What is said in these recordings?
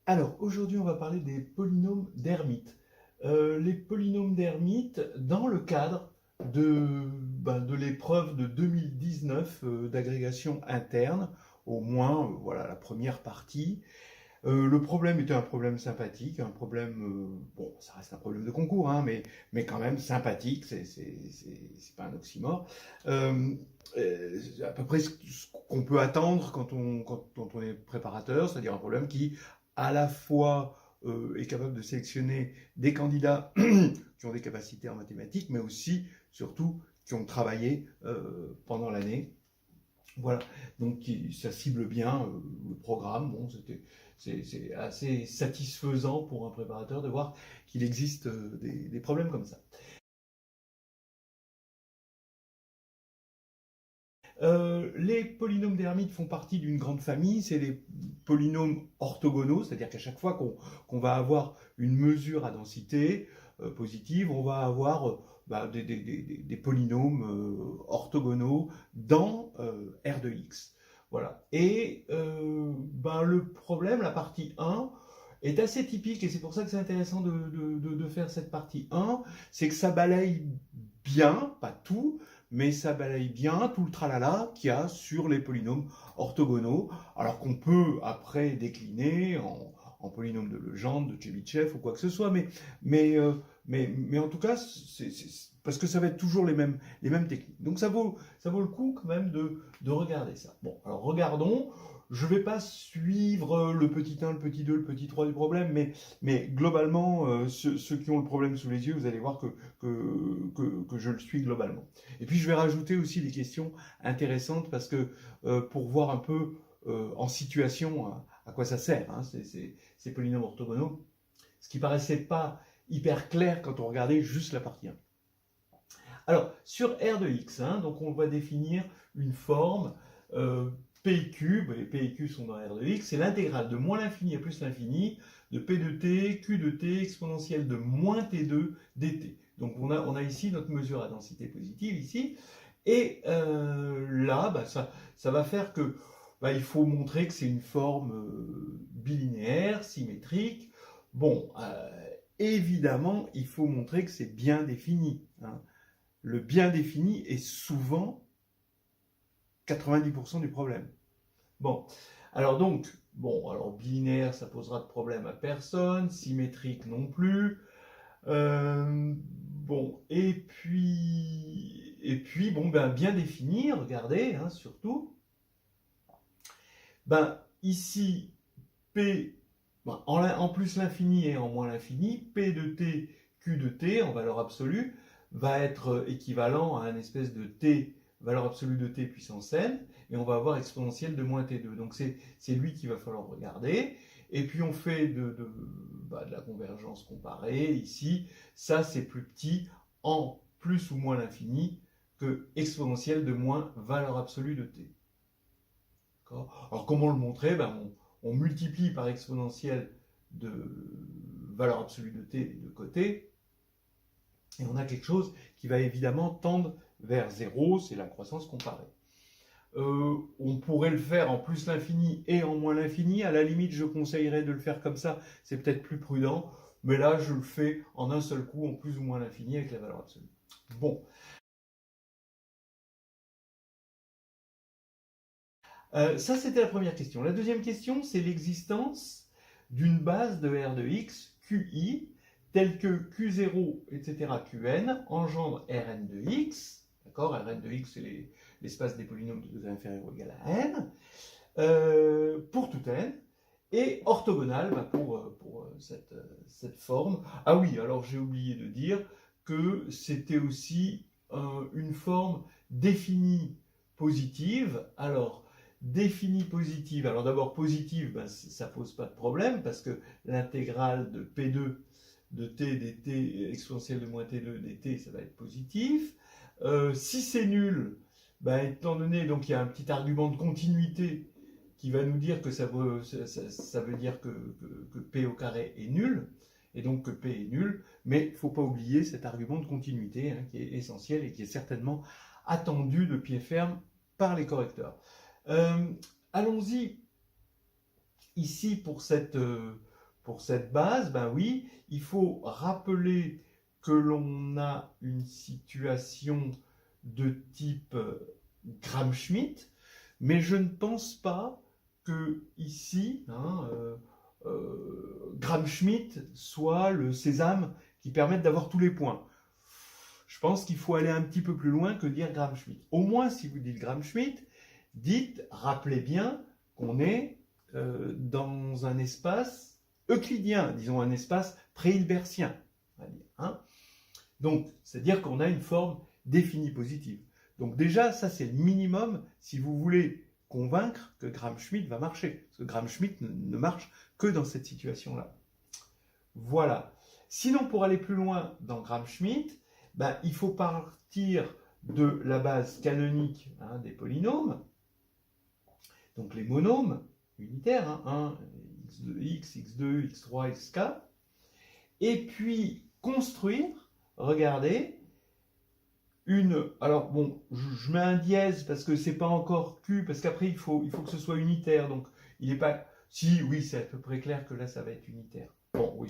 Alors, aujourd'hui, on va parler des polynômes d'Hermite. Les polynômes d'Hermite dans le cadre de l'épreuve de 2019 d'agrégation interne, au moins, voilà, la première partie. Le problème était un problème sympathique, un problème, bon, ça reste un problème de concours, hein, mais quand même sympathique, c'est pas un oxymore. Euh, à peu près ce qu'on peut attendre quand on est préparateur, c'est-à-dire un problème qui, à la fois, est capable de sélectionner des candidats qui ont des capacités en mathématiques, mais aussi, surtout, qui ont travaillé pendant l'année. Voilà, donc ça cible bien le programme. Bon, c'est assez satisfaisant pour un préparateur de voir qu'il existe des problèmes comme ça. Les polynômes d'Hermite font partie d'une grande famille, c'est les polynômes orthogonaux, c'est-à-dire qu'à chaque fois qu'on va avoir une mesure à densité positive, on va avoir des polynômes orthogonaux dans R de x. Voilà. Et le problème, la partie 1, est assez typique, et c'est pour ça que c'est intéressant de faire cette partie 1, c'est que ça balaye bien, pas tout, mais ça balaye bien tout le tralala qu'il y a sur les polynômes orthogonaux, alors qu'on peut après décliner en polynôme de Legendre, de Chebyshev ou quoi que ce soit, mais en tout cas, parce que ça va être toujours les mêmes techniques. Donc ça vaut le coup quand même de regarder ça. Bon, alors regardons. Je ne vais pas suivre le petit 1, le petit 2, le petit 3 du problème, mais globalement, ceux qui ont le problème sous les yeux, vous allez voir que je le suis globalement. Et puis je vais rajouter aussi des questions intéressantes parce que pour voir un peu en situation à quoi ça sert, hein, ces polynômes orthogonaux, ce qui paraissait pas hyper clair quand on regardait juste la partie 1. Alors, sur R de x, hein, donc on va définir une forme P et Q, les P et Q sont dans R de x, c'est l'intégrale de moins l'infini à plus l'infini de P de t, Q de t, exponentielle de moins T2 dt. Donc on a ici notre mesure à densité positive, ici, et là, ça va faire que il faut montrer que c'est une forme bilinéaire, symétrique. Bon, évidemment, il faut montrer que c'est bien défini, hein. Le bien défini est souvent 90% du problème. Bon, alors donc, alors binaire, ça posera de problème à personne, symétrique non plus. Bien défini, regardez, hein, surtout. Ici, P, en plus l'infini et en moins l'infini, P de t, Q de t en valeur absolue va être équivalent à un espèce de t, valeur absolue de t puissance n, et on va avoir exponentielle de moins t2. Donc c'est lui qu'il va falloir regarder. Et puis on fait de la convergence comparée ici. Ça c'est plus petit en plus ou moins l'infini que exponentielle de moins valeur absolue de t. Alors comment le montrer? On multiplie par exponentielle de valeur absolue de t des deux côtés, et on a quelque chose qui va évidemment tendre vers 0, c'est la croissance comparée. On pourrait le faire en plus l'infini et en moins l'infini. À la limite, je conseillerais de le faire comme ça, c'est peut-être plus prudent, mais là, je le fais en un seul coup, en plus ou moins l'infini avec la valeur absolue. Bon. Ça, c'était la première question. La deuxième question, c'est l'existence d'une base de R de x, QI, telle que Q0, etc., Qn, engendre Rn de x. D'accord? Rn de x, c'est l'espace des polynômes de 2 inférieur ou égal à n, pour tout n, et orthogonale pour cette forme. Ah oui, alors j'ai oublié de dire que c'était aussi une forme définie positive. Alors, définie positive, alors d'abord positive, ça pose pas de problème parce que l'intégrale de P2 de t dt exponentielle de moins t2 dt, ça va être positif. Si c'est nul, étant donné donc il y a un petit argument de continuité qui va nous dire que ça veut dire que P au carré est nul, et donc que P est nul, mais il ne faut pas oublier cet argument de continuité, hein, qui est essentiel et qui est certainement attendu de pied ferme par les correcteurs. Allons-y ici pour cette pour cette base, ben oui, il faut rappeler que l'on a une situation de type Gram-Schmidt, mais je ne pense pas que ici, Gram-Schmidt soit le sésame qui permette d'avoir tous les points. Je pense qu'il faut aller un petit peu plus loin que dire Gram-Schmidt. Au moins, si vous dites Gram-Schmidt, rappelez bien qu'on est dans un espace euclidien, disons un espace pré-hilbertien. Donc, c'est-à-dire qu'on a une forme définie positive. Donc déjà, ça c'est le minimum si vous voulez convaincre que Gram-Schmidt va marcher. Parce que Gram-Schmidt ne marche que dans cette situation-là. Voilà. Sinon, pour aller plus loin dans Gram-Schmidt, ben, il faut partir de la base canonique des polynômes, donc les monômes unitaires, 1, x, x2, x3, xk, et puis construire, regardez, alors bon, je mets un dièse parce que c'est pas encore Q, parce qu'après il faut que ce soit unitaire, donc il n'est pas, si, oui, c'est à peu près clair que là ça va être unitaire. Bon, oui,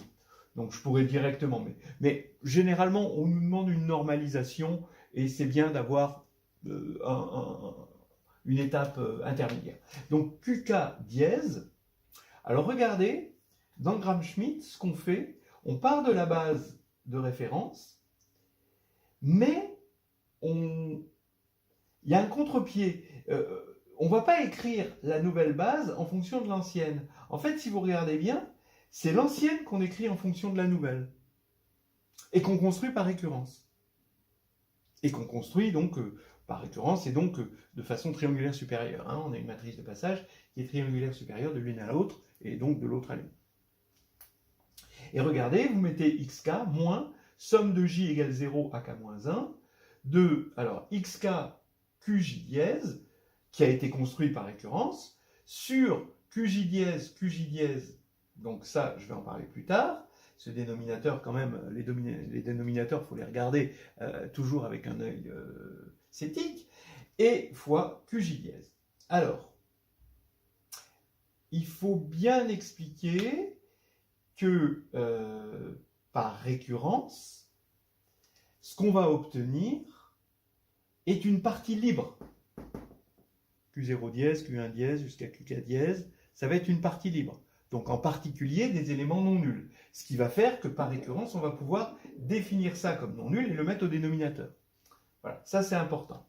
donc je pourrais directement, mais généralement on nous demande une normalisation, et c'est bien d'avoir une étape intermédiaire. Donc QK dièse, alors regardez, dans Gram-Schmidt, ce qu'on fait, on part de la base de référence, mais il y a un contre-pied. On ne va pas écrire la nouvelle base en fonction de l'ancienne. En fait, si vous regardez bien, c'est l'ancienne qu'on écrit en fonction de la nouvelle. Et qu'on construit par récurrence. Et qu'on construit donc par récurrence et donc de façon triangulaire supérieure. On a une matrice de passage qui est triangulaire supérieure de l'une à l'autre et donc de l'autre à l'une. Et regardez, vous mettez xk moins somme de j égale 0 à k-1 de, alors, xk qj dièse, qui a été construit par récurrence, sur qj dièse, donc ça, je vais en parler plus tard. Ce dénominateur, quand même, les dénominateurs, il faut les regarder toujours avec un œil cétique, et fois qj dièse. Alors, il faut bien expliquer que par récurrence, ce qu'on va obtenir est une partie libre. Q0 dièse, Q1 dièse jusqu'à QK dièse, ça va être une partie libre. Donc en particulier des éléments non nuls. Ce qui va faire que par récurrence, on va pouvoir définir ça comme non nul et le mettre au dénominateur. Voilà, ça c'est important.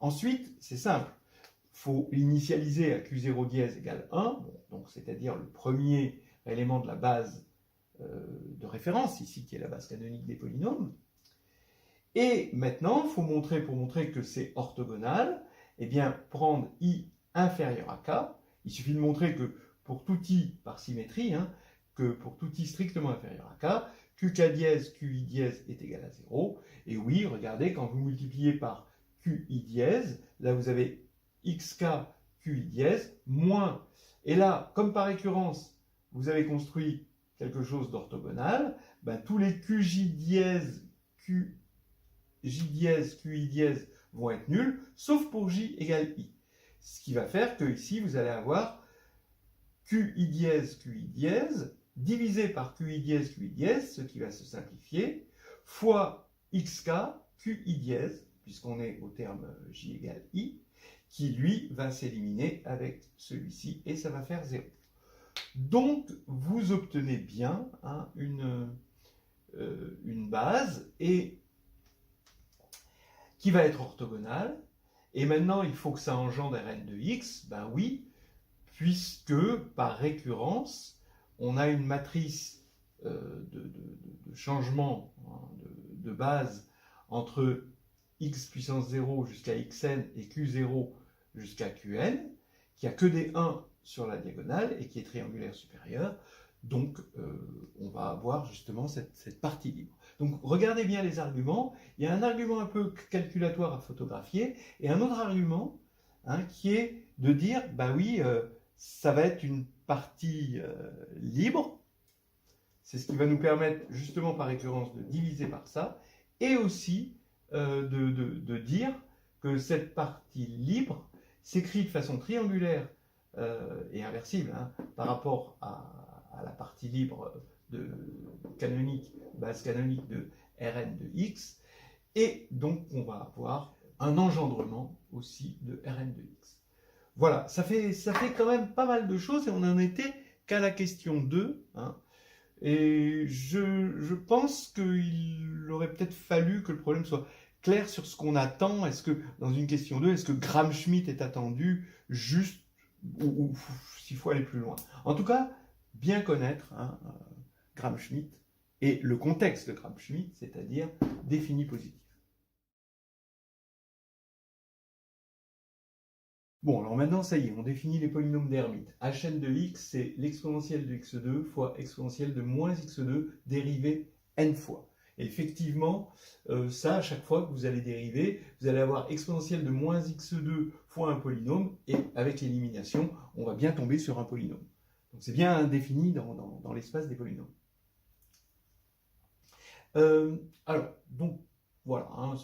Ensuite, c'est simple. Il faut l'initialiser à Q0 dièse égale 1, donc c'est-à-dire le premier élément de la base de référence, ici qui est la base canonique des polynômes. Et maintenant, il faut montrer, pour montrer que c'est orthogonal, eh bien, prendre i inférieur à k. Il suffit de montrer que pour tout i par symétrie, que pour tout i strictement inférieur à k, qk dièse, qi dièse est égal à 0. Et oui, regardez, quand vous multipliez par qi dièse, là vous avez xk qi dièse moins. Et là, comme par récurrence, vous avez construit quelque chose d'orthogonal, ben, tous les qj dièse, qj dièse, qi dièse vont être nuls, sauf pour j égale i. Ce qui va faire que ici, vous allez avoir qi dièse, divisé par qi dièse, ce qui va se simplifier, fois xk qi dièse, puisqu'on est au terme j égale i, qui lui va s'éliminer avec celui-ci, et ça va faire 0. Donc, vous obtenez bien une base et qui va être orthogonale. Et maintenant, il faut que ça engendre Rn de x. Ben oui, puisque par récurrence, on a une matrice de changement de base entre x puissance 0 jusqu'à xn et q0 jusqu'à qn, qui a que des 1 sur la diagonale et qui est triangulaire supérieure. Donc, on va avoir justement cette partie libre. Donc, regardez bien les arguments. Il y a un argument un peu calculatoire à photographier et un autre argument qui est de dire, bah oui, ça va être une partie libre. C'est ce qui va nous permettre justement par récurrence de diviser par ça et aussi de dire que cette partie libre s'écrit de façon triangulaire et inversible par rapport à à la partie libre de canonique, base canonique de Rn de x, et donc on va avoir un engendrement aussi de Rn de x. Voilà, ça fait quand même pas mal de choses, et on n'en était qu'à la question 2, hein. Et je pense qu'il aurait peut-être fallu que le problème soit clair sur ce qu'on attend. Est-ce que, dans une question 2, est-ce que Gram-Schmidt est attendu juste, ou s'il faut aller plus loin? En tout cas, bien connaître, hein, Gram-Schmidt et le contexte de Gram-Schmidt, c'est-à-dire défini positif. Bon, alors maintenant, ça y est, on définit les polynômes d'Hermite. Hn de x, c'est l'exponentielle de x2 fois exponentielle de moins x2 dérivé n fois. Et effectivement, ça, à chaque fois que vous allez dériver, vous allez avoir exponentielle de moins x2 fois un polynôme, et avec l'élimination, on va bien tomber sur un polynôme. Donc c'est bien défini dans l'espace des polynômes. Alors, donc, voilà, hein,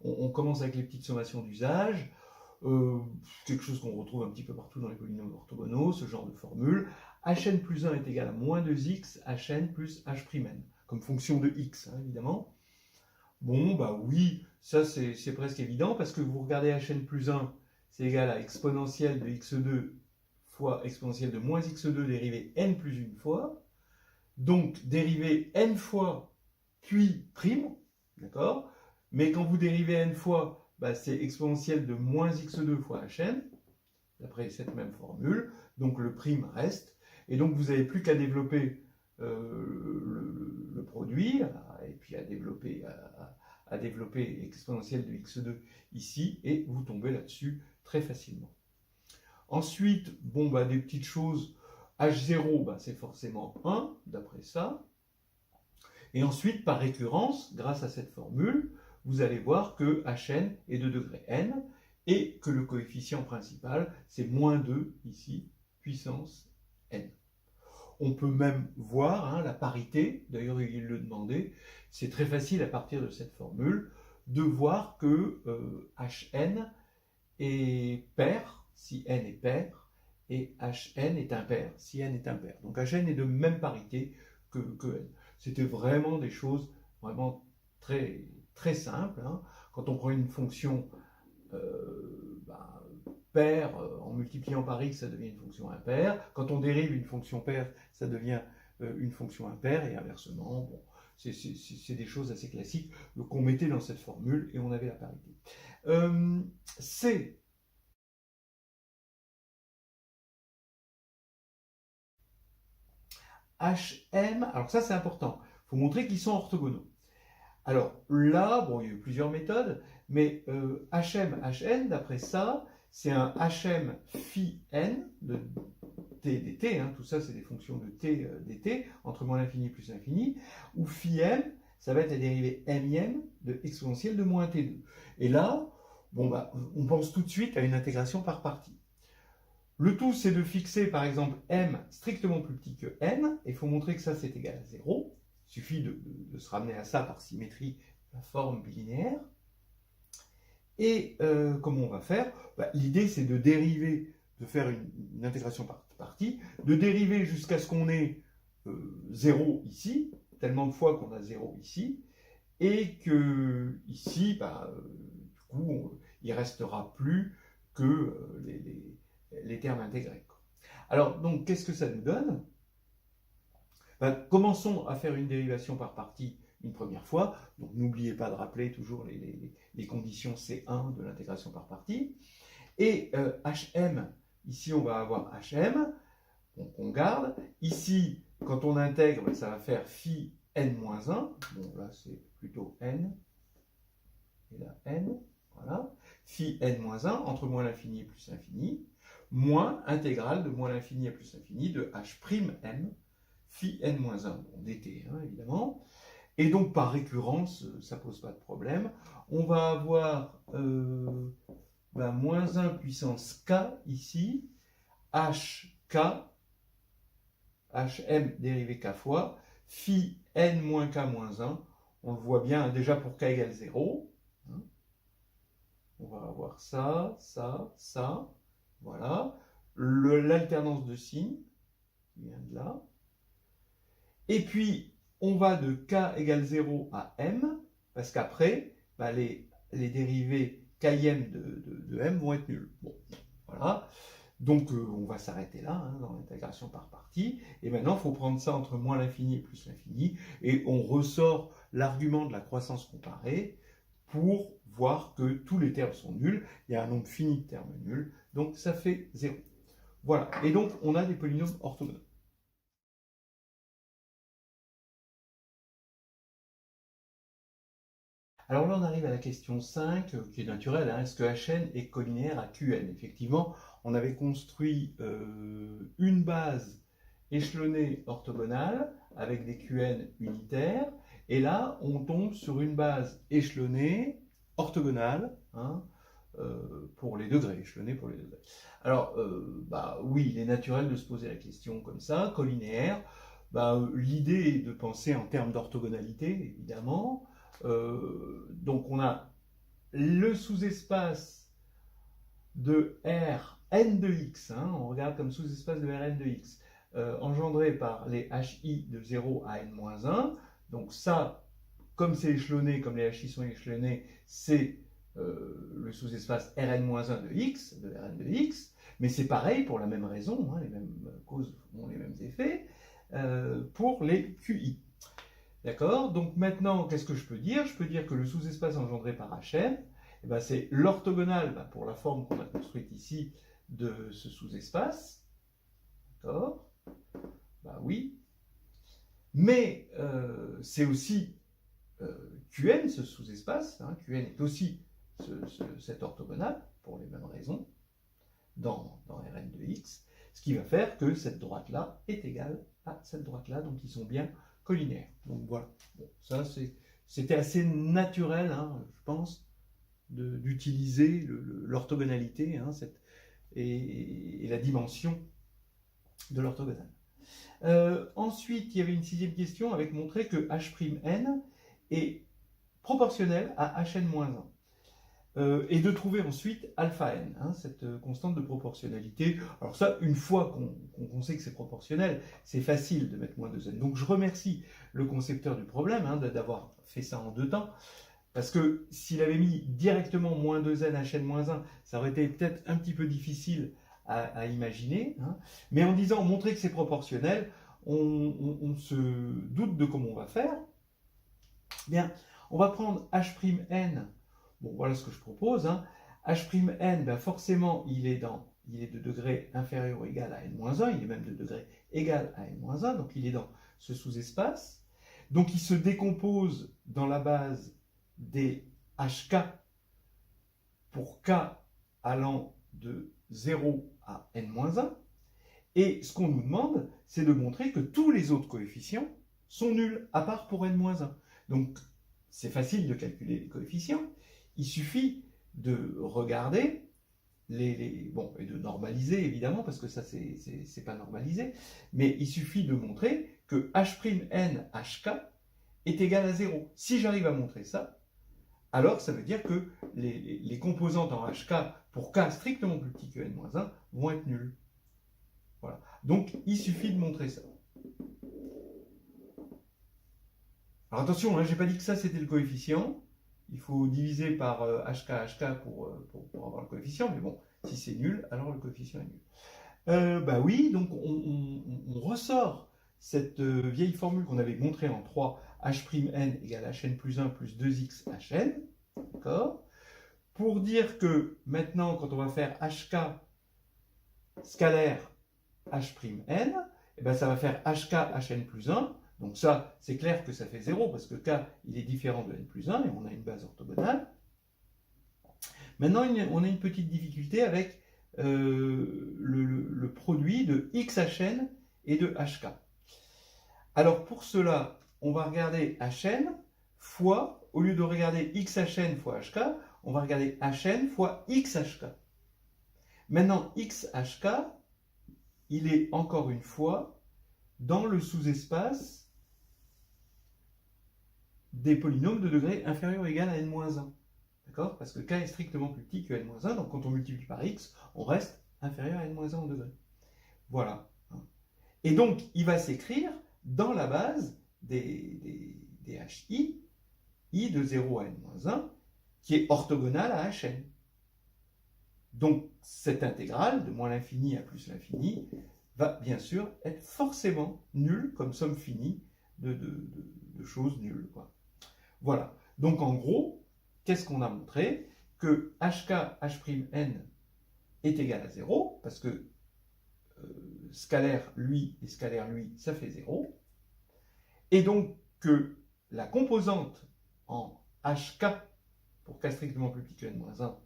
on commence avec les petites sommations d'usage. Quelque chose qu'on retrouve un petit peu partout dans les polynômes orthogonaux, ce genre de formule. Hn plus 1 est égal à moins 2x, Hn plus H'N, comme fonction de x, hein, évidemment. Bon, bah oui, ça c'est presque évident, parce que vous regardez Hn plus 1, c'est égal à exponentielle de x2 fois exponentielle de moins x2 dérivé n plus une fois. Donc, dérivé n fois, puis prime, d'accord? Mais quand vous dérivez n fois, bah, c'est exponentielle de moins x2 fois Hn, d'après cette même formule, donc le prime reste, et donc vous n'avez plus qu'à développer le produit, et puis à développer exponentielle de x2 ici, et vous tombez là-dessus très facilement. Ensuite, bon, bah, des petites choses, H0, bah, c'est forcément 1, d'après ça. Et ensuite, par récurrence, grâce à cette formule, vous allez voir que Hn est de degré n, et que le coefficient principal, c'est moins 2, ici, puissance n. On peut même voir, hein, la parité, d'ailleurs il le demandait, c'est très facile à partir de cette formule, de voir que Hn est pair, si n est pair, et Hn est impair, si n est impair. Donc Hn est de même parité que n. C'était vraiment des choses vraiment très, très simples, hein. Quand on prend une fonction paire, en multipliant par x, ça devient une fonction impaire. Quand on dérive une fonction paire, ça devient une fonction impaire, et inversement. Bon, c'est des choses assez classiques qu'on mettait dans cette formule, et on avait la parité. C'est Hm, alors ça c'est important, il faut montrer qu'ils sont orthogonaux. Alors là, bon, il y a eu plusieurs méthodes, mais Hm, Hn, d'après ça, c'est un Hm phi n de t dt, hein, tout ça c'est des fonctions de t dt, entre moins l'infini plus l'infini, où phi m, ça va être la dérivée mième de exponentielle de moins t2. Et là, bon, bah, on pense tout de suite à une intégration par partie. Le tout, c'est de fixer, par exemple, m strictement plus petit que n, et il faut montrer que ça, c'est égal à 0. Il suffit de se ramener à ça par symétrie de la forme bilinéaire. Et comment on va faire? L'idée, c'est de dériver, de faire une intégration par partie, de dériver jusqu'à ce qu'on ait 0 ici, tellement de fois qu'on a 0 ici, et que ici, du coup, il ne restera plus que les termes intégrés. Alors, donc, qu'est-ce que ça nous donne? Commençons à faire une dérivation par partie une première fois. Donc, n'oubliez pas de rappeler toujours les conditions C1 de l'intégration par partie. Et Hm, ici, on va avoir Hm, donc on garde. Ici, quand on intègre, ça va faire phi n-1. Bon, là, c'est plutôt n. Et là, n. Voilà. Phi n-1, entre moins l'infini et plus l'infini, moins intégrale de moins l'infini à plus l'infini de H'm, phi n-1, bon, dt, hein, évidemment. Et donc, par récurrence, ça ne pose pas de problème. On va avoir moins 1 puissance k ici, hk, hm dérivé k fois, phi n moins k moins 1. On le voit bien, déjà pour k égale 0. On va avoir ça, ça, ça. Voilà. L'alternance de signes qui vient de là. Et puis, on va de k égale 0 à m, parce qu'après, bah, les dérivés km de m vont être nuls. Bon, voilà. Donc, on va s'arrêter là, hein, dans l'intégration par partie. Et maintenant, il faut prendre ça entre moins l'infini et plus l'infini. Et on ressort l'argument de la croissance comparée pour voir que tous les termes sont nuls. Il y a un nombre fini de termes nuls. Donc, ça fait 0. Voilà. Et donc, on a des polynômes orthogonaux. Alors là, on arrive à la question 5, qui est naturelle. Hein. Est-ce que Hn est collinéaire à Qn? Effectivement, on avait construit une base échelonnée orthogonale avec des Qn unitaires. Et là, on tombe sur une base échelonnée orthogonale, hein, pour les degrés, échelonnée pour les degrés. Alors, bah, oui, il est naturel de se poser la question comme ça, collinéaire. Bah, l'idée est de penser en termes d'orthogonalité, évidemment. Donc on a le sous-espace de Rn de x, hein, on regarde comme sous-espace de Rn de x, engendré par les hi de 0 à n-1. Donc ça, comme c'est échelonné, comme les hi sont échelonnés, c'est le sous-espace Rn-1 de x, de Rn de x, mais c'est pareil pour la même raison, hein, les mêmes causes ont les mêmes effets, pour les qi. D'accord? Donc maintenant, qu'est-ce que je peux dire? Je peux dire que le sous-espace engendré par Hn, eh ben, c'est l'orthogonale pour la forme qu'on a construite ici de ce sous-espace. D'accord? Bah oui. Mais c'est aussi Qn, ce sous-espace. Hein, Qn est aussi cette orthogonale, pour les mêmes raisons, dans Rn de x, ce qui va faire que cette droite-là est égale à cette droite-là, donc ils sont bien collinaire. Donc voilà, bon, ça c'était assez naturel, hein, je pense, d'utiliser l'orthogonalité, hein, et la dimension de l'orthogonale. Ensuite, il y avait une sixième question avec montrer que H'N est proportionnel à Hn-1. Et de trouver ensuite alpha n, hein, cette constante de proportionnalité. Alors ça, une fois qu'on sait que c'est proportionnel, c'est facile de mettre moins 2n. Donc je remercie le concepteur du problème, hein, d'avoir fait ça en deux temps, parce que s'il avait mis directement moins 2n Hn-1, ça aurait été peut-être un petit peu difficile à imaginer, hein. Mais en disant montrer que c'est proportionnel, on se doute de comment on va faire. Bien, on va prendre H'N. Bon, voilà ce que je propose. Hein. H'N, ben forcément, il est de degré inférieur ou égal à n-1, il est même de degré égal à n-1, donc il est dans ce sous-espace. Donc il se décompose dans la base des HK pour k allant de 0 à n-1. Et ce qu'on nous demande, c'est de montrer que tous les autres coefficients sont nuls, à part pour n-1. Donc c'est facile de calculer les coefficients. Il suffit de regarder bon, et de normaliser évidemment, parce que ça c'est pas normalisé, mais il suffit de montrer que H'N HK est égal à 0. Si j'arrive à montrer ça, alors ça veut dire que les composantes en HK pour K strictement plus petit que N-1 vont être nulles. Voilà. Donc il suffit de montrer ça. Alors attention, hein, je n'ai pas dit que ça c'était le coefficient. Il faut diviser par HK pour avoir le coefficient, mais bon, si c'est nul, alors le coefficient est nul. Bah oui, donc on ressort cette vieille formule qu'on avait montrée en 3, H'N égale Hn plus 1 plus 2x Hn, d'accord? Pour dire que maintenant, quand on va faire HK scalaire H'N, eh ben ça va faire HK Hn plus 1. Donc ça, c'est clair que ça fait 0, parce que k, il est différent de n plus 1, et on a une base orthogonale. Maintenant, on a une petite difficulté avec le produit de xHn et de hk. Alors pour cela, on va regarder hn fois, au lieu de regarder xhn fois hk, on va regarder hn fois xhk. Maintenant, xhk, il est encore une fois dans le sous-espace des polynômes de degré inférieur ou égal à n-1. D'accord? Parce que k est strictement plus petit que n-1, donc quand on multiplie par x, on reste inférieur à n-1 en degré. Voilà. Et donc, il va s'écrire dans la base des HI, I de 0 à n-1, qui est orthogonale à Hn. Donc, cette intégrale, de moins l'infini à plus l'infini, va bien sûr être forcément nulle comme somme finie de choses nulles, quoi. Voilà. Donc, en gros, qu'est-ce qu'on a montré? Que HK, H'N est égal à 0, parce que scalaire lui et scalaire lui, ça fait 0. Et donc, que la composante en HK, pour k strictement plus petit que n-1,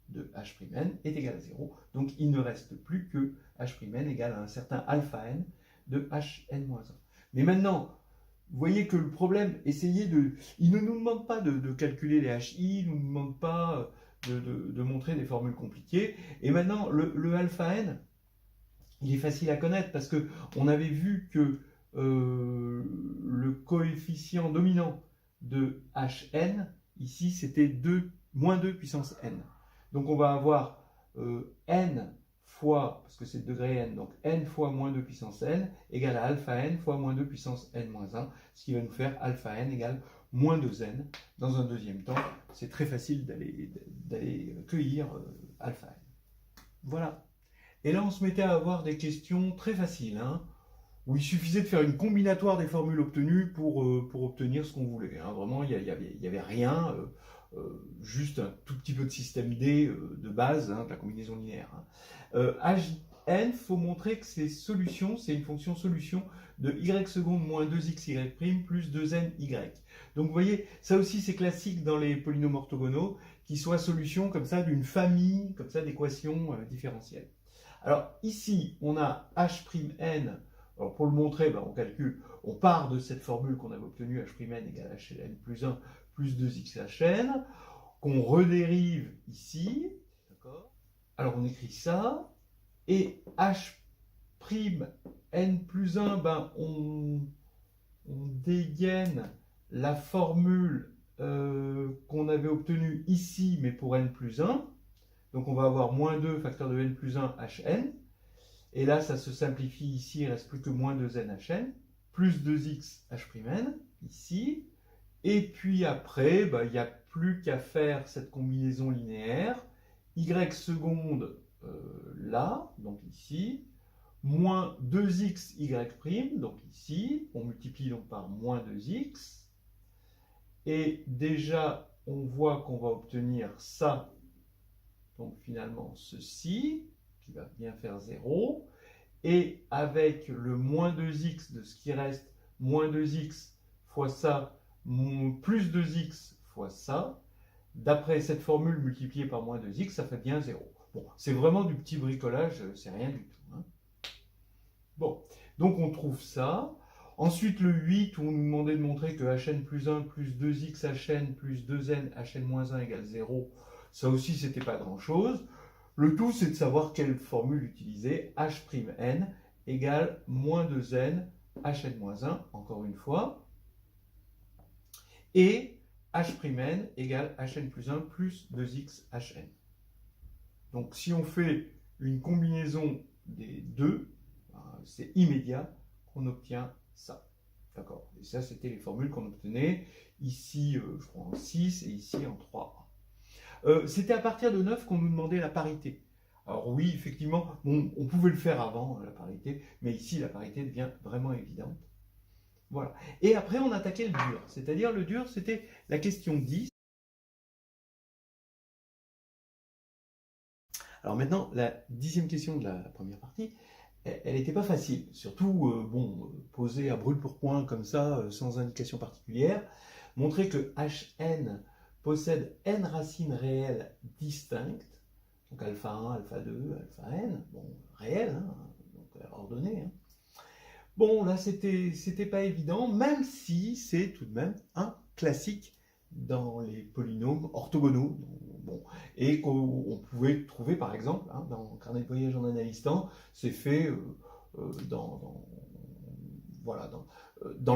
de H'N est égal à 0. Donc, il ne reste plus que H'N égale à un certain alpha n de Hn-1. Mais maintenant, vous voyez que le problème, il ne nous demande pas de calculer les HI, il ne nous demande pas de montrer des formules compliquées. Et maintenant, le alpha n, il est facile à connaître parce qu'on avait vu que le coefficient dominant de Hn, ici, c'était moins 2 puissance n. Donc on va avoir n fois, parce que c'est degré n, donc n fois moins 2 puissance n égale à alpha n fois moins 2 puissance n-1, ce qui va nous faire alpha n égale moins 2n. Dans un deuxième temps, c'est très facile d'aller cueillir alpha n. Voilà. Et là, on se mettait à avoir des questions très faciles, hein, où il suffisait de faire une combinatoire des formules obtenues pour obtenir ce qu'on voulait. Hein. Vraiment, il n'y avait rien, juste un tout petit peu de système D de base, hein, de la combinaison linéaire. Hein. Hn, il faut montrer que c'est une fonction solution de y seconde moins 2xy' plus 2ny. Donc vous voyez, ça aussi c'est classique dans les polynômes orthogonaux, qui soient solutions comme ça d'une famille comme ça d'équations différentielles. Alors ici, on a H'N. Alors pour le montrer, on calcule, on part de cette formule qu'on avait obtenue, H'N égale Hn plus 1 plus 2xHn, qu'on redérive ici. Alors on écrit ça, et H'N plus 1, on dégaine la formule qu'on avait obtenue ici, mais pour n plus 1. Donc on va avoir moins 2 facteur de n plus 1 Hn. Et là, ça se simplifie ici, il ne reste plus que moins 2n Hn, plus 2x H'N, ici. Et puis après, il n'y a plus qu'à faire cette combinaison linéaire. Y seconde, là, donc ici, moins 2xy', donc ici. On multiplie donc par moins 2x. Et déjà, on voit qu'on va obtenir ça, donc finalement ceci, qui va bien faire 0, et avec le moins 2x de ce qui reste, moins 2x fois ça, plus 2x fois ça, d'après cette formule multipliée par moins 2x, ça fait bien 0. Bon, c'est vraiment du petit bricolage, c'est rien du tout. Hein. Bon, donc on trouve ça. Ensuite, le 8, où on nous demandait de montrer que Hn plus 1 plus 2x Hn plus 2n Hn-1 égale 0, ça aussi, c'était pas grand-chose. Le tout, c'est de savoir quelle formule utiliser. H'N égale moins 2n Hn-1, encore une fois. Et H'N égale Hn plus 1 plus 2x Hn. Donc, si on fait une combinaison des deux, c'est immédiat qu'on obtient ça. D'accord. Et ça, c'était les formules qu'on obtenait ici, je crois, en 6 et ici en 3. C'était à partir de 9 qu'on nous demandait la parité. Alors oui, effectivement, on pouvait le faire avant, la parité, mais ici, la parité devient vraiment évidente. Voilà. Et après, on attaquait le dur. C'est-à-dire, le dur, c'était la question 10. Alors maintenant, la 10e question de la première partie, elle n'était pas facile. Surtout, posée à brûle-pourpoint comme ça, sans indication particulière. Montrer que Hn possède n racines réelles distinctes, donc alpha 1, alpha 2, alpha n, réelles, hein, donc ordonnées. Hein. Bon, là, c'était pas évident, même si c'est tout de même un classique dans les polynômes orthogonaux, et qu'on pouvait trouver, par exemple, hein, dans le carnet de voyage en analysant, c'est fait dans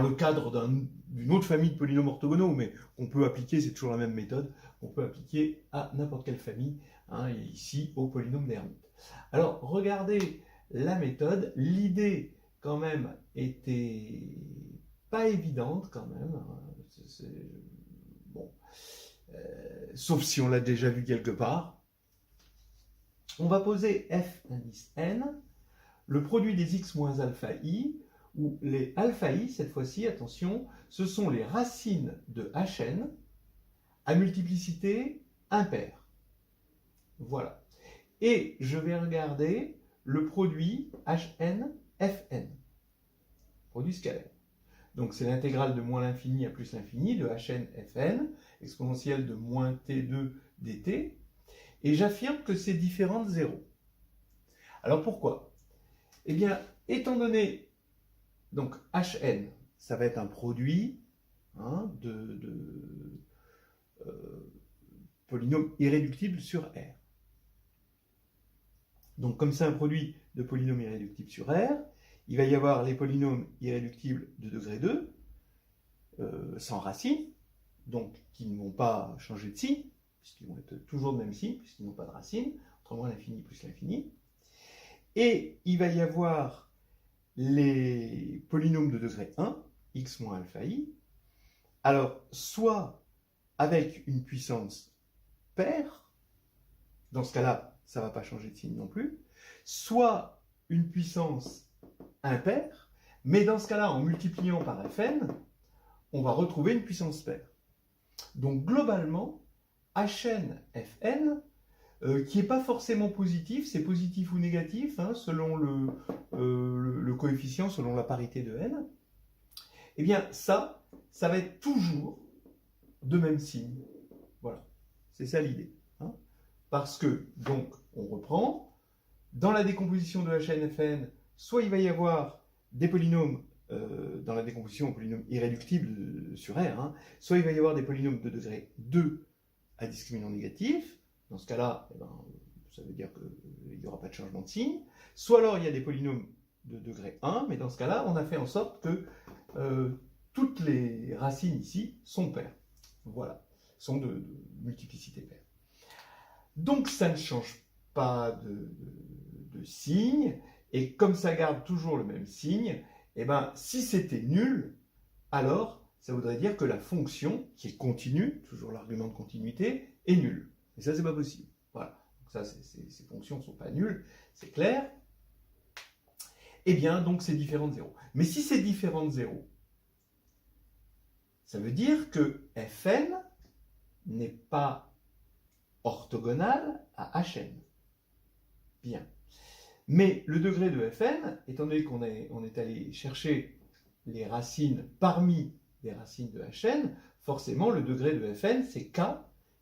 le cadre d'une autre famille de polynômes orthogonaux, mais on peut appliquer, c'est toujours la même méthode, on peut appliquer à n'importe quelle famille, hein, et ici au polynôme d'Hermite. Alors, regardez la méthode. L'idée, quand même était pas évidente quand même. Bon, sauf si on l'a déjà vu quelque part. On va poser f indice n, le produit des x moins alpha i, où les alpha i, cette fois-ci, attention, ce sont les racines de hn à multiplicité impaire. Voilà. Et je vais regarder le produit hn fn, produit scalaire. Donc c'est l'intégrale de moins l'infini à plus l'infini de hn fn, exponentielle de moins t2 dt, et j'affirme que c'est différent de 0. Alors pourquoi? Eh bien, étant donné, donc hn, ça va être un produit de polynôme irréductible sur R. Donc comme c'est un produit de polynômes irréductibles sur R, il va y avoir les polynômes irréductibles de degré 2, sans racine, donc qui ne vont pas changer de signe, puisqu'ils vont être toujours de même signe, puisqu'ils n'ont pas de racine, autrement l'infini plus l'infini. Et il va y avoir les polynômes de degré 1, x moins alpha i, alors soit avec une puissance paire, dans ce cas-là, ça ne va pas changer de signe non plus, soit une puissance impaire, mais dans ce cas-là, en multipliant par fn, on va retrouver une puissance paire. Donc globalement, hn fn, qui n'est pas forcément positif, c'est positif ou négatif, selon le coefficient, selon la parité de n, eh bien ça va être toujours de même signe. Voilà, c'est ça l'idée. Parce que, donc, on reprend, dans la décomposition de hn fn, soit il va y avoir des polynômes, dans la décomposition aux polynômes irréductibles sur R, soit il va y avoir des polynômes de degré 2 à discriminant négatif, dans ce cas-là, ça veut dire qu'il n'y aura pas de changement de signe, soit alors il y a des polynômes de degré 1, mais dans ce cas-là, on a fait en sorte que toutes les racines ici sont paires. Voilà, sont de multiplicité paire. Donc ça ne change pas de signe, et comme ça garde toujours le même signe, si c'était nul, alors ça voudrait dire que la fonction, qui est continue, toujours l'argument de continuité, est nulle. Et ça, c'est pas possible. Voilà. Donc ça, ces fonctions ne sont pas nulles, c'est clair. Eh bien, donc c'est différent de 0. Mais si c'est différent de 0, ça veut dire que fn n'est pas orthogonal à hn. Bien. Mais le degré de fn, étant donné qu'on est allé chercher les racines parmi les racines de hn, forcément le degré de fn, c'est k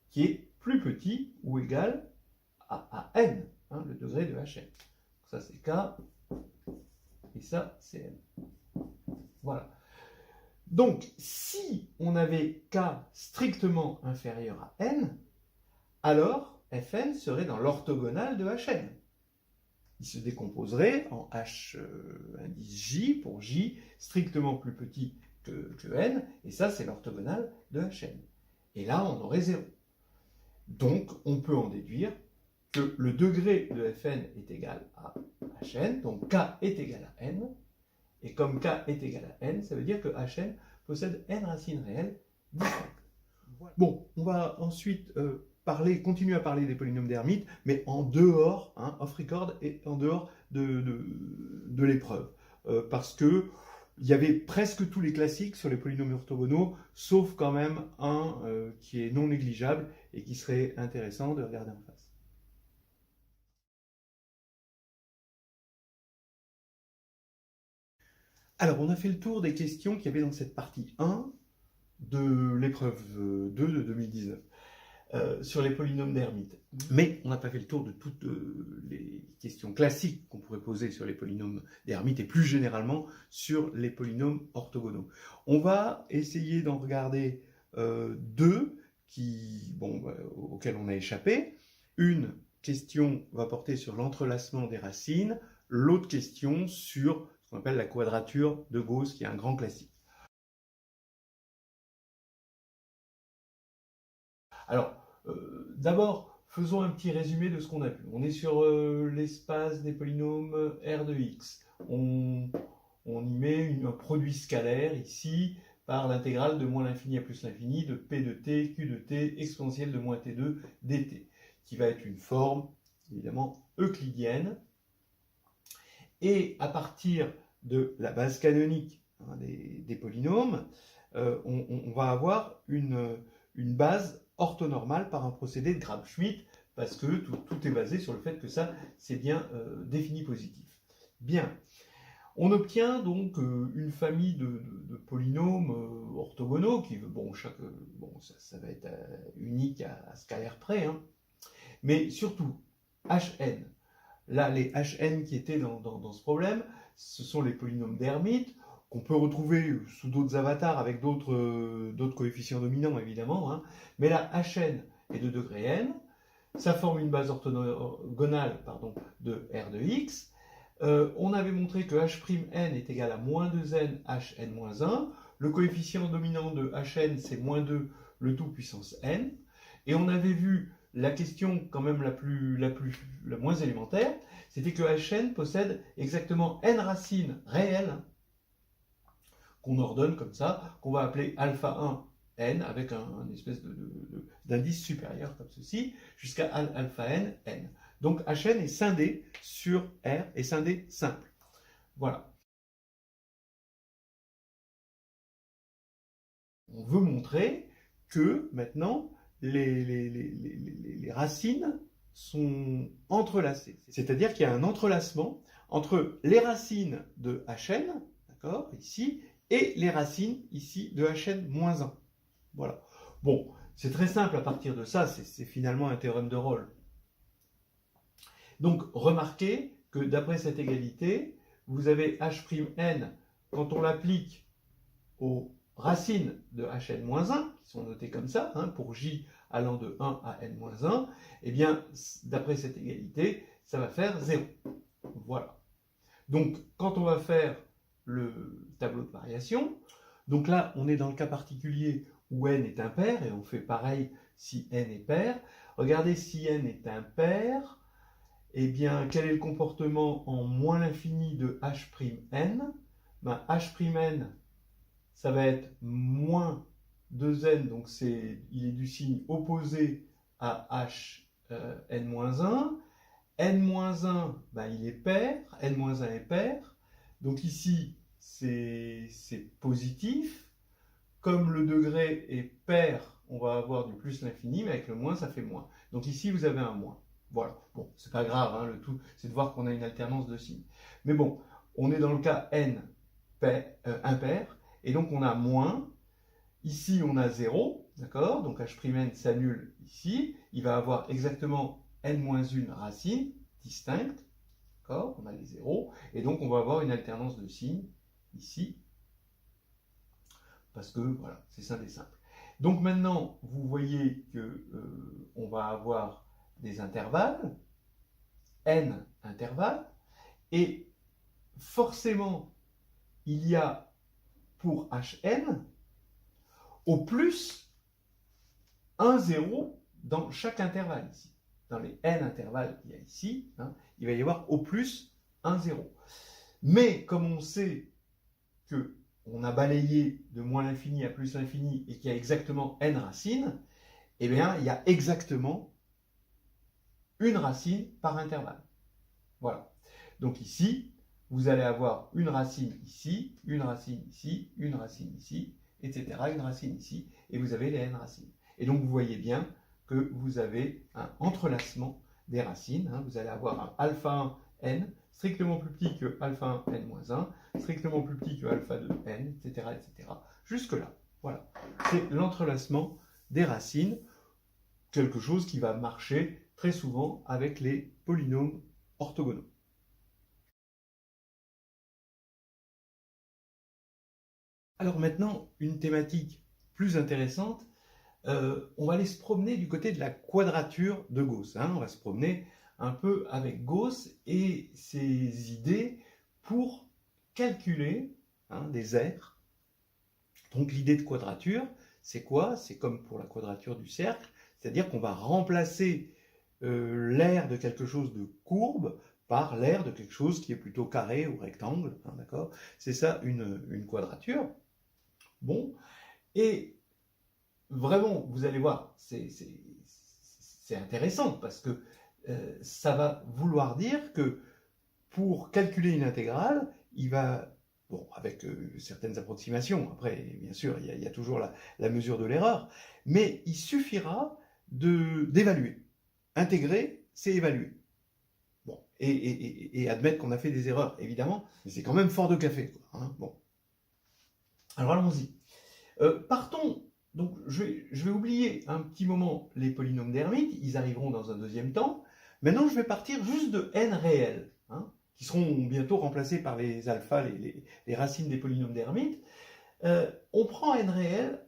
qui est plus petit ou égal à n, le degré de hn. Ça c'est k, et ça c'est n. Voilà. Donc, si on avait k strictement inférieur à n, alors fn serait dans l'orthogonale de hn. Il se décomposerait en h indice j pour j strictement plus petit que n, et ça c'est l'orthogonale de hn. Et là on aurait 0. Donc on peut en déduire que le degré de fn est égal à hn, donc k est égal à n, et comme k est égal à n, ça veut dire que hn possède n racines réelles distinctes. Bon, on va ensuite continuer à parler des polynômes d'Hermite, mais en dehors, off record, et en dehors de l'épreuve. Parce que il y avait presque tous les classiques sur les polynômes orthogonaux, sauf quand même un qui est non négligeable et qui serait intéressant de regarder en face. Alors, on a fait le tour des questions qu'il y avait dans cette partie 1 de l'épreuve 2 de 2019. Sur les polynômes d'Hermite. Mais on n'a pas fait le tour de toutes les questions classiques qu'on pourrait poser sur les polynômes d'Hermite et plus généralement sur les polynômes orthogonaux. On va essayer d'en regarder deux auxquelles on a échappé. Une question va porter sur l'entrelacement des racines, l'autre question sur ce qu'on appelle la quadrature de Gauss, qui est un grand classique. Alors, d'abord, faisons un petit résumé de ce qu'on a vu. On est sur l'espace des polynômes R de x. On on y met un produit scalaire ici par l'intégrale de moins l'infini à plus l'infini de P de t, Q de t, exponentielle de moins t2 dt, qui va être une forme évidemment euclidienne. Et à partir de la base canonique des polynômes, on va avoir une base orthonormale par un procédé de Gram-Schmidt, parce que tout est basé sur le fait que ça, c'est bien défini positif. Bien, on obtient donc une famille de polynômes orthogonaux, qui, ça va être unique à scalaire près, hein. Mais surtout, Hn. Là, les Hn qui étaient dans ce problème, ce sont les polynômes d'Hermite, qu'on peut retrouver sous d'autres avatars avec d'autres coefficients dominants, évidemment, hein. Mais là, Hn est de degré n, ça forme une base orthogonale de R de x. On avait montré que H'N est égal à moins 2n Hn-1. Le coefficient dominant de Hn, c'est moins 2, le tout puissance n. Et on avait vu la question quand même la moins élémentaire, c'était que Hn possède exactement n racines réelles, qu'on ordonne comme ça, qu'on va appeler alpha 1 n, avec un espèce d'indice supérieur comme ceci, jusqu'à alpha n, n. Donc Hn est scindé sur R, et scindé simple. Voilà. On veut montrer que maintenant, les racines sont entrelacées. C'est-à-dire qu'il y a un entrelacement entre les racines de Hn, d'accord, ici, et les racines ici de Hn-1. Voilà. Bon, c'est très simple à partir de ça, c'est finalement un théorème de Rolle. Donc, remarquez que d'après cette égalité, vous avez H'N, quand on l'applique aux racines de Hn-1, qui sont notées comme ça, hein, pour J allant de 1 à n-1, eh bien, d'après cette égalité, ça va faire 0. Voilà. Donc, quand on va faire le tableau de variation, donc là, on est dans le cas particulier où n est impair, et on fait pareil si n est pair. Regardez, si n est impair, eh bien, quel est le comportement en moins l'infini de H'N? Ben, H'N, ça va être moins 2n, donc il est du signe opposé à Hn-1. N-1, ben, il est pair, N-1 est pair, donc ici, c'est positif. Comme le degré est pair, on va avoir du plus l'infini, mais avec le moins, ça fait moins. Donc ici, vous avez un moins. Voilà. Bon, c'est pas grave, hein, le tout, c'est de voir qu'on a une alternance de signes. Mais bon, on est dans le cas n impair, et donc on a moins. Ici, on a 0, d'accord? Donc H'N s'annule ici. Il va avoir exactement n-1 racine distincte, d'accord? On a les 0, et donc on va avoir une alternance de signes ici, parce que voilà, c'est simple et simple. Donc maintenant, vous voyez que on va avoir des intervalles, n intervalles, et forcément, il y a pour Hn au plus un 0 dans chaque intervalle ici. Dans les n intervalles qu'il y a ici, hein, il va y avoir au plus un 0. Mais comme on sait que on a balayé de moins l'infini à plus l'infini et qu'il y a exactement n racines, eh bien, il y a exactement une racine par intervalle. Voilà. Donc ici, vous allez avoir une racine ici, une racine ici, une racine ici, etc., une racine ici, et vous avez les n racines. Et donc, vous voyez bien que vous avez un entrelacement des racines, hein. Vous allez avoir un alpha 1 n, strictement plus petit que alpha 1 n-1, strictement plus petit que alpha 2 n, etc., etc. Jusque-là. Voilà. C'est l'entrelacement des racines, quelque chose qui va marcher très souvent avec les polynômes orthogonaux. Alors maintenant, une thématique plus intéressante, on va aller se promener du côté de la quadrature de Gauss, hein. On va se promener un peu avec Gauss et ses idées pour calculer, hein, des aires. Donc l'idée de quadrature, c'est quoi? C'est comme pour la quadrature du cercle, c'est-à-dire qu'on va remplacer l'aire de quelque chose de courbe par l'aire de quelque chose qui est plutôt carré ou rectangle, hein, d'accord? C'est ça une quadrature. Bon, et vraiment, vous allez voir, c'est intéressant parce que ça va vouloir dire que pour calculer une intégrale, il va, bon, avec certaines approximations, après, bien sûr, il y a toujours la mesure de l'erreur, mais il suffira d'évaluer. Intégrer, c'est évaluer. Bon, et admettre qu'on a fait des erreurs, évidemment, mais c'est quand même fort de café, quoi, hein, bon. Alors allons-y. Partons, donc je vais oublier un petit moment les polynômes d'Hermite, ils arriveront dans un deuxième temps. Maintenant, je vais partir juste de n réels, hein, qui seront bientôt remplacés par les alphas, les racines des polynômes d'Hermite. On prend n réels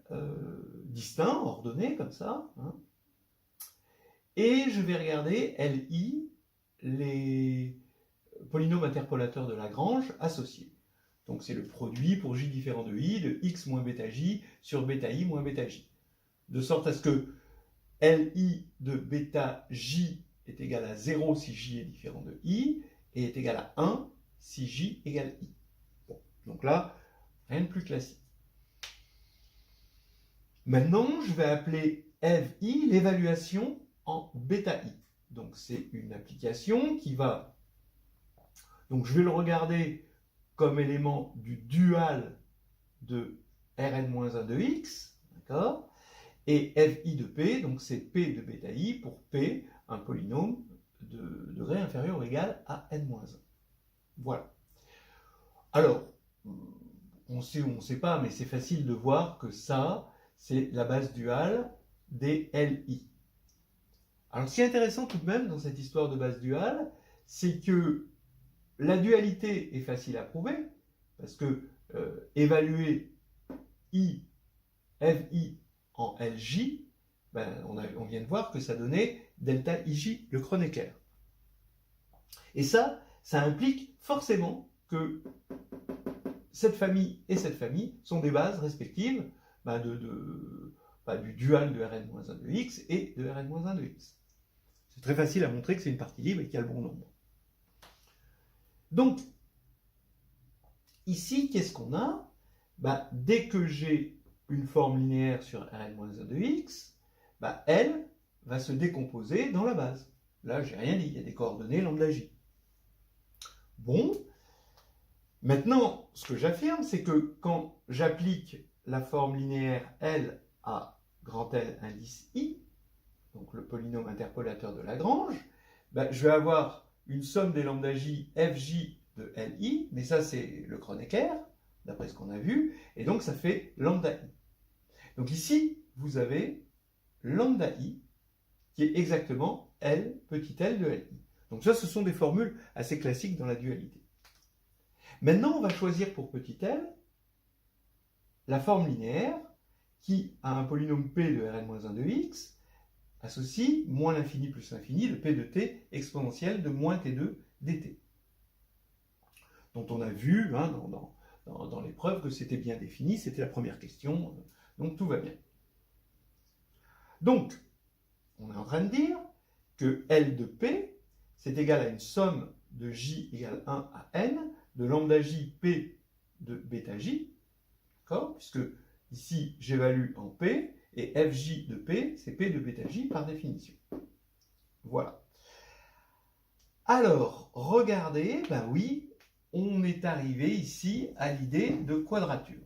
distincts, ordonnés, comme ça, hein, et je vais regarder Li, les polynômes interpolateurs de Lagrange associés. Donc c'est le produit pour j différent de i de x moins bêta j sur bêta i moins bêta j. De sorte à ce que Li de bêta j est égal à 0 si j est différent de i, et est égal à 1 si j égale i. Bon, donc là, rien de plus classique. Maintenant, je vais appeler Fi l'évaluation en bêta i. Donc c'est une application qui va... Donc je vais le regarder comme élément du dual de Rn-1 de x, d'accord? Et Fi de P, donc c'est P de bêta i pour P, un polynôme de degré inférieur ou égal à n-1. Voilà. Alors, on sait ou on ne sait pas, mais c'est facile de voir que ça, c'est la base duale des Li. Alors, ce qui est intéressant tout de même dans cette histoire de base duale, c'est que la dualité est facile à prouver, parce que évaluer I, Fi en Lj, ben, on vient de voir que ça donnait delta Ij, le Kronecker. Et ça implique forcément que cette famille et cette famille sont des bases respectives ben, du dual de Rn-1 de x et de Rn-1 de x. C'est très facile à montrer que c'est une partie libre et qu'il y a le bon nombre. Donc, ici, qu'est-ce qu'on a? Ben, dès que j'ai une forme linéaire sur Rn-1 de x, ben, elle va se décomposer dans la base. Là, j'ai rien dit, il y a des coordonnées lambda j. Bon, maintenant, ce que j'affirme, c'est que quand j'applique la forme linéaire L à grand L indice I, donc le polynôme interpolateur de Lagrange, ben, je vais avoir une somme des lambda j Fj de Li, mais ça c'est le Kronecker, d'après ce qu'on a vu, et donc ça fait lambda I. Donc ici, vous avez lambda I, qui est exactement L, petit l de Li. Donc ça, ce sont des formules assez classiques dans la dualité. Maintenant, on va choisir pour petit l la forme linéaire qui a un polynôme p de Rn-1 de x associe moins l'infini plus l'infini de p de t exponentielle de moins t2 dt, dont on a vu hein, dans l'épreuve que c'était bien défini, c'était la première question, donc tout va bien. Donc, on est en train de dire que L de P, c'est égal à une somme de J égale 1 à N, de lambda J P de bêta J, d'accord? Puisque ici, j'évalue en P, et Fj de P, c'est P de bêta J par définition. Voilà. Alors, regardez, ben oui, on est arrivé ici à l'idée de quadrature.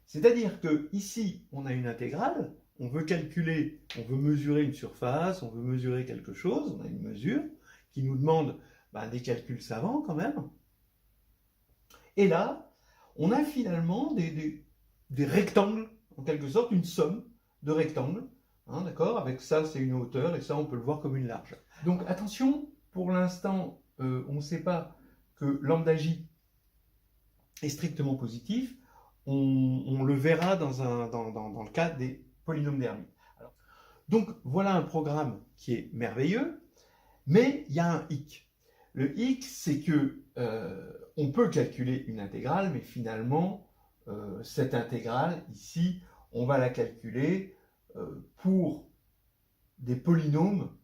C'est-à-dire que ici, on a une intégrale, on veut calculer, on veut mesurer une surface, on veut mesurer quelque chose, on a une mesure qui nous demande ben, des calculs savants quand même. Et là, on a finalement des rectangles, en quelque sorte, une somme de rectangles, hein, d'accord? Avec ça, c'est une hauteur, et ça, on peut le voir comme une largeur. Donc attention, pour l'instant, on ne sait pas que lambda j est strictement positif, on le verra dans le cas des polynômes d'Hermite. Donc voilà un programme qui est merveilleux, mais il y a un hic. Le hic, c'est que on peut calculer une intégrale, mais finalement, cette intégrale, ici, on va la calculer pour des polynômes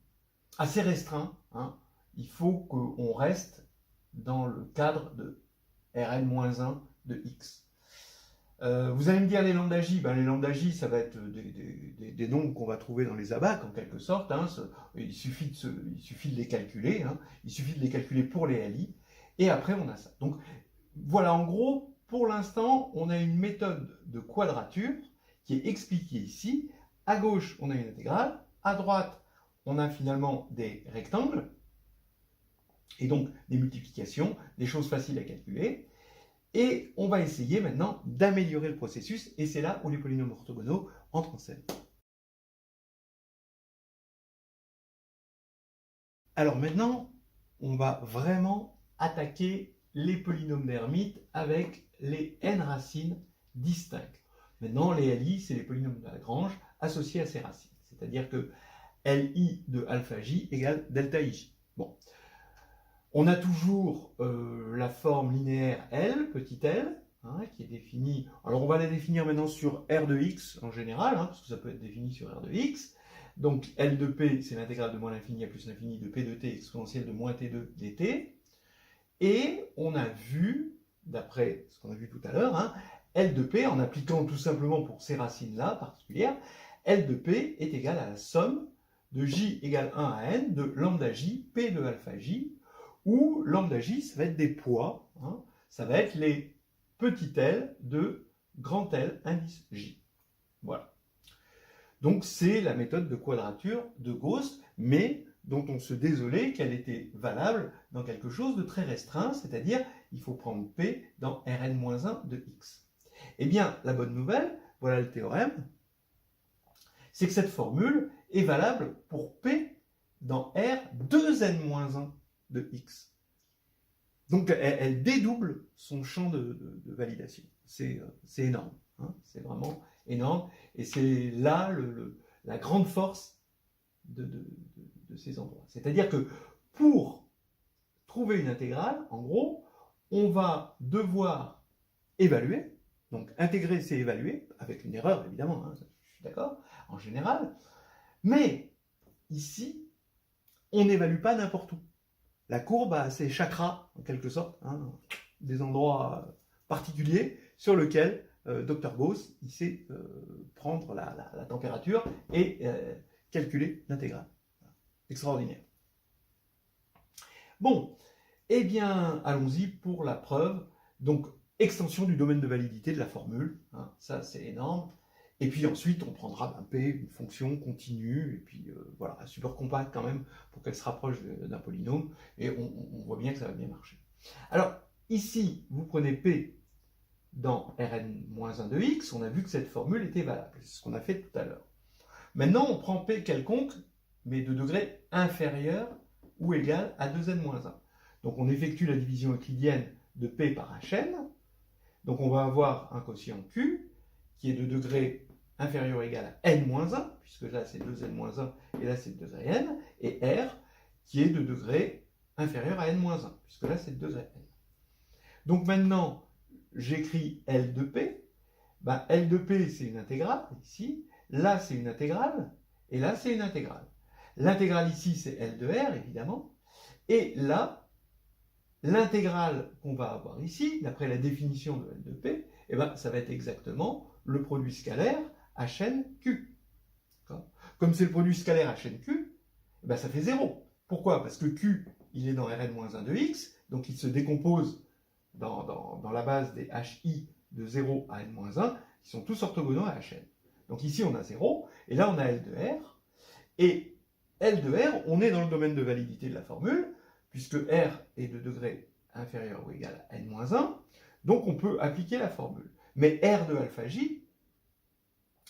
assez restreints. Hein. il faut qu'on reste dans le cadre de Rn-1 de x. Vous allez me dire les lambda j, les lambda j ça va être des nombres qu'on va trouver dans les abacs en quelque sorte, hein. Il suffit de les calculer, hein. Il suffit de les calculer pour les LI, et après on a ça. Donc voilà, en gros, pour l'instant, on a une méthode de quadrature qui est expliquée ici. À gauche, on a une intégrale, à droite, on a finalement des rectangles, et donc des multiplications, des choses faciles à calculer. Et on va essayer maintenant d'améliorer le processus, et c'est là où les polynômes orthogonaux entrent en scène. Alors maintenant, on va vraiment attaquer les polynômes d'Hermite avec les n racines distinctes. Maintenant, les LI, c'est les polynômes de Lagrange associés à ces racines. C'est-à-dire que LI de alpha j égale delta ij. Bon. On a toujours la forme linéaire L, petit l, hein, qui est définie. Alors on va la définir maintenant sur R de x en général, hein, parce que ça peut être défini sur R de x. Donc L de P, c'est l'intégrale de moins l'infini à plus l'infini de P de T exponentielle de moins T2 dt. Et on a vu, d'après ce qu'on a vu tout à l'heure, hein, L de P, en appliquant tout simplement pour ces racines-là particulières, L de P est égal à la somme de j égale 1 à n de lambda j, P de alpha j, où lambda j, ça va être des poids, hein, ça va être les petits l de grand L indice j. Voilà. Donc c'est la méthode de quadrature de Gauss, mais dont on se désolait qu'elle était valable dans quelque chose de très restreint, c'est-à-dire il faut prendre P dans Rn-1 de x. Eh bien, la bonne nouvelle, voilà le théorème, c'est que cette formule est valable pour P dans R 2n-1 de x. Donc elle dédouble son champ de validation. C'est énorme, hein, c'est vraiment énorme, et c'est là la grande force de ces endroits. C'est-à-dire que pour trouver une intégrale, en gros, on va devoir évaluer, donc intégrer c'est évaluer, avec une erreur évidemment, hein, je suis d'accord, en général, mais ici, on n'évalue pas n'importe où. La courbe a ses chakras, en quelque sorte, hein, des endroits particuliers sur lesquels Dr Gauss il sait prendre la température et calculer l'intégrale. Extraordinaire. Bon, eh bien, allons-y pour la preuve. Donc, extension du domaine de validité de la formule, hein, ça c'est énorme. Et puis ensuite, on prendra P, une fonction continue, et puis voilà, super compacte quand même, pour qu'elle se rapproche d'un polynôme, et on voit bien que ça va bien marcher. Alors, ici, vous prenez P dans Rn-1 de x, on a vu que cette formule était valable, c'est ce qu'on a fait tout à l'heure. Maintenant, on prend P quelconque, mais de degré inférieur ou égal à 2n-1. Donc on effectue la division euclidienne de P par Hn, donc on va avoir un quotient Q, qui est de degré inférieur ou égal à n-1, puisque là c'est 2n-1 et là c'est 2n, et R qui est de degré inférieur à n-1, puisque là c'est 2n. Donc maintenant, j'écris L de P. L de P c'est une intégrale, ici, là c'est une intégrale, et là c'est une intégrale. L'intégrale ici c'est L de R, évidemment, et là, l'intégrale qu'on va avoir ici, d'après la définition de L de P, ça va être exactement le produit scalaire HNQ. Comme c'est le produit scalaire HNQ, ça fait 0. Pourquoi? Parce que Q, il est dans Rn-1 de x, donc il se décompose dans la base des HI de 0 à n-1, qui sont tous orthogonaux à Hn. Donc ici, on a 0, et là, on a L de R. Et L de R, on est dans le domaine de validité de la formule, puisque R est de degré inférieur ou égal à n-1, donc on peut appliquer la formule. Mais R de alpha j,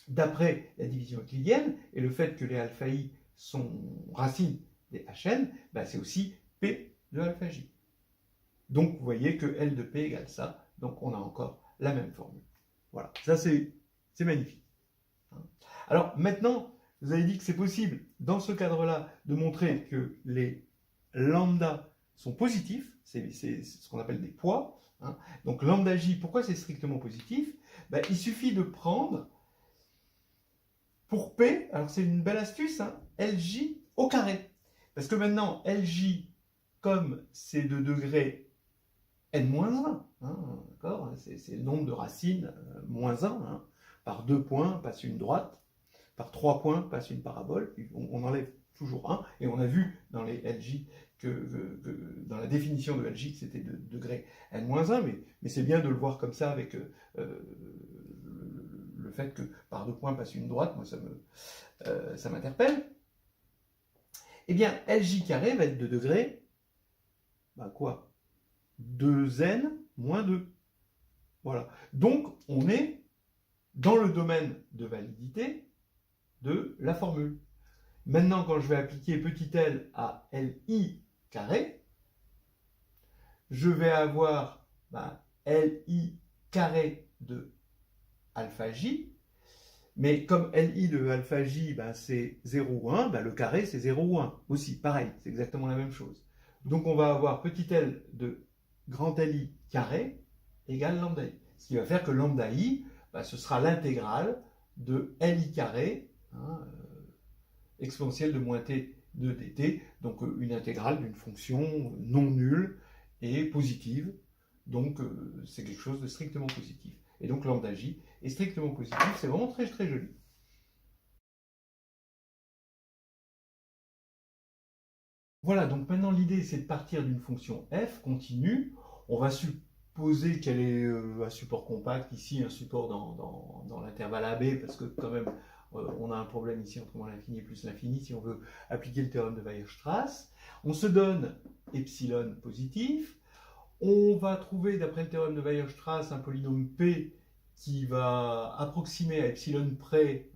d'après la division euclidienne, et le fait que les alpha i sont racines des Hn, c'est aussi P de alpha j. Donc vous voyez que L de P égale ça, donc on a encore la même formule. Voilà, ça c'est magnifique. Alors maintenant, vous avez dit que c'est possible, dans ce cadre-là, de montrer que les lambda sont positifs, c'est ce qu'on appelle des poids. Hein. Donc lambda j, pourquoi c'est strictement positif? Il suffit de prendre, pour P, alors c'est une belle astuce, hein, Lj au carré. Parce que maintenant, Lj comme c'est de degré n-1, d'accord, c'est le nombre de racines moins 1, par 2 points passe une droite, par 3 points passe une parabole, puis on enlève toujours 1, et on a vu dans les LJ dans la définition de LJ que c'était de degré n-1, mais c'est bien de le voir comme ça avec le fait que par 2 points passe une droite, moi ça m'interpelle. Eh bien, LJ carré va être de degré, quoi 2n moins 2. Voilà. Donc, on est dans le domaine de validité de la formule. Maintenant, quand je vais appliquer petit l à li carré, je vais avoir li carré de alpha j, mais comme li de alpha j, c'est 0 ou 1, le carré c'est 0 ou 1 aussi, pareil, c'est exactement la même chose. Donc on va avoir petit l de grand li carré égale lambda i. Ce qui va faire que lambda i, ce sera l'intégrale de li carré, exponentielle de moins t de dt, donc une intégrale d'une fonction non nulle et positive. Donc c'est quelque chose de strictement positif. Et donc lambda j est strictement positif, c'est vraiment très très joli. Voilà, donc maintenant l'idée c'est de partir d'une fonction f continue. On va supposer qu'elle est un support compact, ici un support dans l'intervalle AB, parce que quand même on a un problème ici entre moins l'infini et plus l'infini si on veut appliquer le théorème de Weierstrass. On se donne epsilon positif. On va trouver d'après le théorème de Weierstrass un polynôme P qui va approximer à epsilon près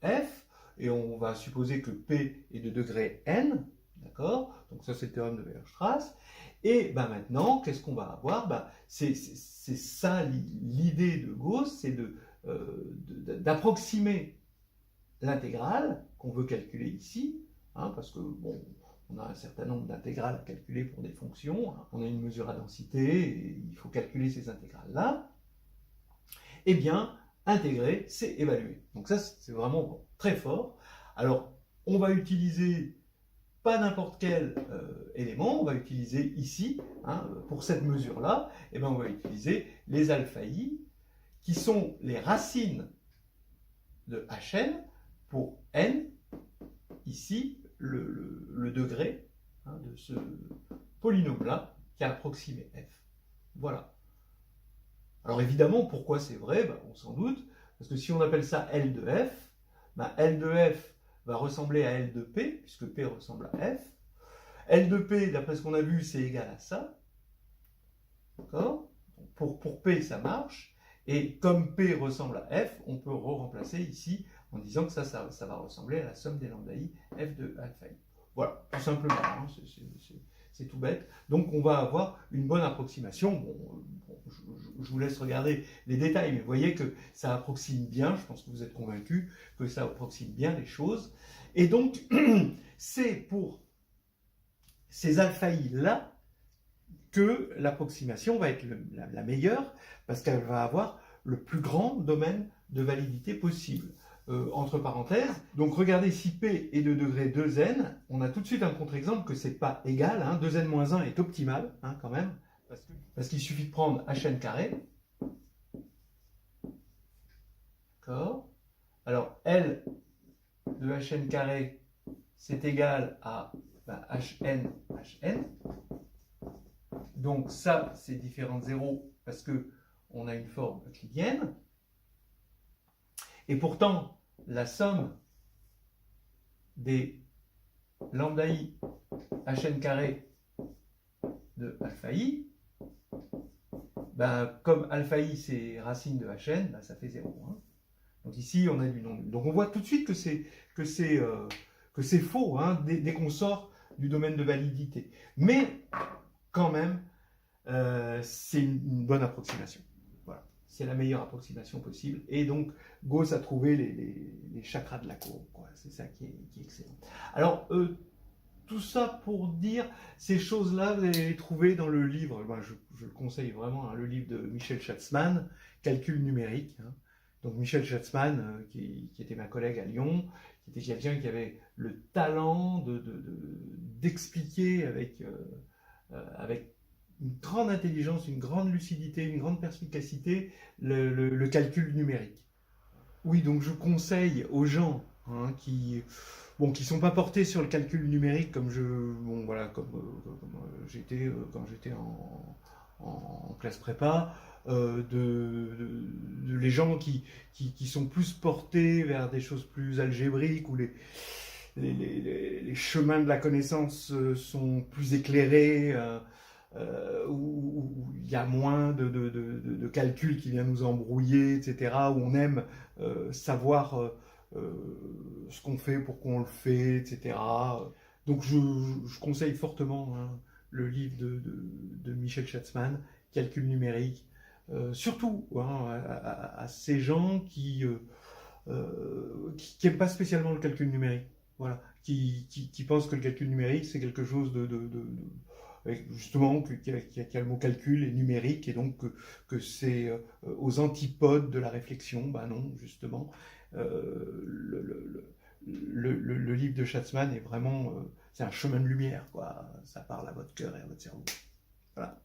f, et on va supposer que P est de degré n. D'accord? Donc ça c'est le théorème de Weierstrass. Et maintenant, qu'est-ce qu'on va avoir? C'est ça l'idée de Gauss, c'est d'approximer l'intégrale qu'on veut calculer ici, parce que bon, on a un certain nombre d'intégrales à calculer pour des fonctions, on a une mesure à densité, et il faut calculer ces intégrales-là. Eh bien, intégrer, c'est évaluer. Donc ça, c'est vraiment très fort. Alors, on va utiliser pas n'importe quel élément, on va utiliser ici, pour cette mesure-là, on va utiliser les alpha i, qui sont les racines de Hn pour n, ici, le degré de ce polynôme-là qui a approximé f. Voilà. Alors évidemment, pourquoi c'est vrai? On s'en doute, parce que si on appelle ça L de f, L de f va ressembler à L de P, puisque P ressemble à F. L de P, d'après ce qu'on a vu, c'est égal à ça. D'accord? Pour P, ça marche. Et comme P ressemble à F, on peut remplacer ici en disant que ça va ressembler à la somme des lambda i F de alpha i. Voilà, tout simplement. C'est tout bête. Donc on va avoir une bonne approximation. Je vous laisse regarder les détails, mais vous voyez que ça approxime bien. Je pense que vous êtes convaincus que ça approxime bien les choses. Et donc, c'est pour ces alpha i là que l'approximation va être la meilleure, parce qu'elle va avoir le plus grand domaine de validité possible. Entre parenthèses, donc regardez, si P est de degré 2n, on a tout de suite un contre-exemple que c'est pas égal, 2n-1 est optimal quand même, parce qu'il suffit de prendre Hn carré. D'accord? Alors L de Hn carré, c'est égal à Hn. Donc ça, c'est différent de 0 parce qu'on a une forme euclidienne. Et pourtant, la somme des lambda i Hn carré de alpha i, comme alpha i c'est racine de Hn, ça fait 0. Donc ici, on a du non nul. Donc on voit tout de suite que c'est faux dès qu'on sort du domaine de validité. Mais quand même, c'est une bonne approximation. Voilà. C'est la meilleure approximation possible. Et donc, Gauss a trouvé les chakras de la courbe. C'est ça qui est excellent. Alors, tout ça pour dire, ces choses-là, vous allez les trouver dans le livre, je le conseille vraiment, le livre de Michel Schatzman, Calcul numérique. Donc Michel Schatzman, qui était ma collègue à Lyon, qui était quelqu'un qui avait le talent d'expliquer avec une grande intelligence, une grande lucidité, une grande perspicacité le calcul numérique. Oui, donc je conseille aux gens qui sont pas portés sur le calcul numérique comme j'étais quand j'étais en classe prépa, les gens qui sont plus portés vers des choses plus algébriques où les chemins de la connaissance sont plus éclairés, où il y a moins de calculs qui viennent nous embrouiller, etc., où on aime savoir ce qu'on fait, pourquoi on le fait, etc. Donc je conseille fortement le livre de Michel Schatzman, Calcul numérique, surtout à ces gens qui n'aiment pas spécialement le calcul numérique, voilà, qui pensent que le calcul numérique c'est quelque chose justement qui a le mot calcul et numérique et donc que c'est aux antipodes de la réflexion. Ben non, justement, le livre de Schatzman est vraiment c'est un chemin de lumière, quoi. Ça parle à votre cœur et à votre cerveau. Voilà.